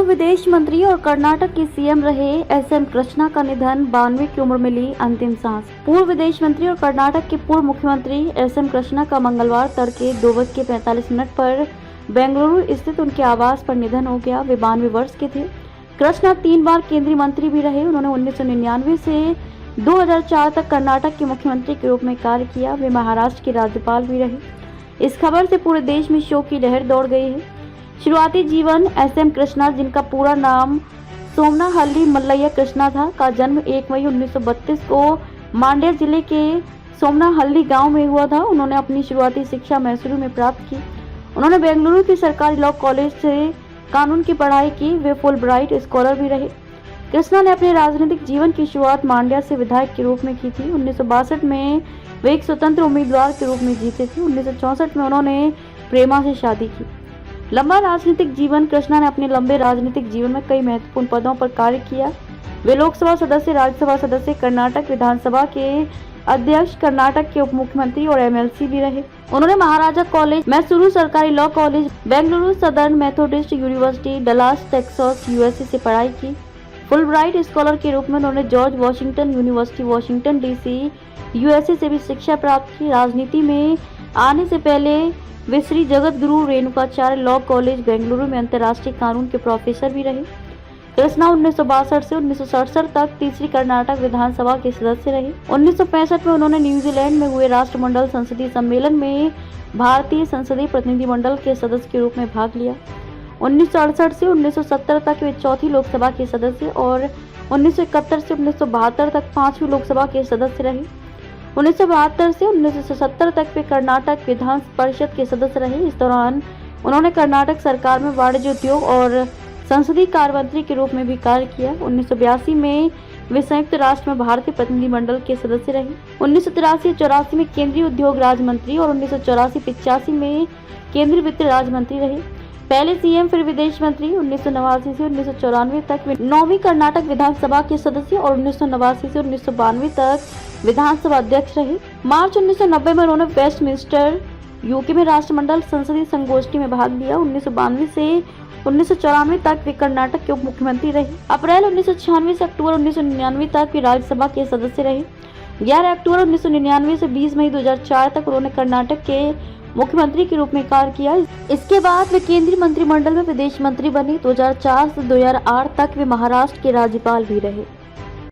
पूर्व विदेश मंत्री और कर्नाटक के सीएम रहे एसएम कृष्णा का निधन, 92 की उम्र में ली अंतिम सांस। पूर्व विदेश मंत्री और कर्नाटक के पूर्व मुख्यमंत्री एसएम कृष्णा का मंगलवार तड़के 2:45 पर बेंगलुरु स्थित उनके आवास पर निधन हो गया। वे 92 वर्ष के थे। कृष्णा 3 बार केंद्रीय मंत्री भी रहे। उन्होंने 1999 से 2004 तक कर्नाटक के मुख्यमंत्री के रूप में कार्य किया। वे महाराष्ट्र के राज्यपाल भी रहे। इस खबर से पूरे देश में शोक की लहर दौड़ गई है। शुरुआती जीवन एसएम कृष्णा, जिनका पूरा नाम सोमनाहल्ली मल्लय्या कृष्णा था, का जन्म 1 मई 1932 को मांड्या जिले के सोमनाहल्ली गांव में हुआ था। उन्होंने अपनी शुरुआती शिक्षा मैसूरू में प्राप्त की। उन्होंने बेंगलुरु के सरकारी लॉ कॉलेज से कानून की पढ़ाई की। वे फुल ब्राइट स्कॉलर भी रहे। कृष्णा ने अपने राजनीतिक जीवन की शुरुआत मांड्या से विधायक के रूप में की थी। 1962 में वे एक स्वतंत्र उम्मीदवार के रूप में जीते थे। 1964 में उन्होंने प्रेमा से शादी की। लंबा राजनीतिक जीवन। कृष्णा ने अपने लंबे राजनीतिक जीवन में कई महत्वपूर्ण पदों पर कार्य किया। वे लोकसभा सदस्य, राज्यसभा सदस्य, कर्नाटक विधानसभा के अध्यक्ष, कर्नाटक के उप मुख्यमंत्री और एमएलसी भी रहे। उन्होंने महाराजा कॉलेज, मैसूरू सरकारी law college, Bengaluru southern Methodist university, Dallas Texas USA से पढ़ाई की। फुल ब्राइट स्कॉलर के रूप में उन्होंने George Washington university, Washington DC, USA से भी शिक्षा प्राप्त की। राजनीति में आने से पहले वे श्री जगत गुरु रेणुकाचार्य लॉ कॉलेज बेंगलुरु में अंतर्राष्ट्रीय कानून के प्रोफेसर भी रहे। कृष्णा 1962 से 1967 तक तीसरी कर्नाटक विधानसभा के सदस्य रहे। 1965 में उन्होंने न्यूजीलैंड में हुए राष्ट्रमंडल संसदीय सम्मेलन में भारतीय संसदीय प्रतिनिधिमंडल के सदस्य के रूप में भाग लिया। 1968 से 1970 तक वे चौथी लोकसभा के सदस्य और 1971 से 1972 तक 5वीं लोकसभा के सदस्य रहे। 1972 से 1970 तक वे कर्नाटक विधान परिषद के सदस्य रहे। इस दौरान उन्होंने कर्नाटक सरकार में वाणिज्य, उद्योग और संसदीय कार्य मंत्री के रूप में भी कार्य किया। 1982 में वे संयुक्त राष्ट्र में भारतीय प्रतिनिधिमंडल के सदस्य रहे। 1983-84 में केंद्रीय उद्योग राज्य मंत्री और 1984-85 में केंद्रीय वित्त राज्य मंत्री रहे। पहले सीएम फिर विदेश मंत्री। 1989 से 1994 तक वे 9वीं कर्नाटक विधानसभा के सदस्य और 1989 से 1992 तक विधानसभा अध्यक्ष रहे। मार्च 1990 में उन्होंने वेस्टमिंस्टर यूके में राष्ट्रमंडल संसदीय संगोष्ठी में भाग लिया। 1992 से 1994 तक वे कर्नाटक के उप मुख्यमंत्री रहे। अप्रैल 1996 से अक्टूबर 1999 तक वे राज्यसभा के सदस्य रहे। 11 अक्टूबर 1999 से 20 मई 2004 तक उन्होंने कर्नाटक के मुख्यमंत्री के रूप में कार्य किया। इसके बाद वे केंद्रीय मंत्रिमंडल में विदेश मंत्री बने। 2004 से 2008 तक वे महाराष्ट्र के राज्यपाल भी रहे।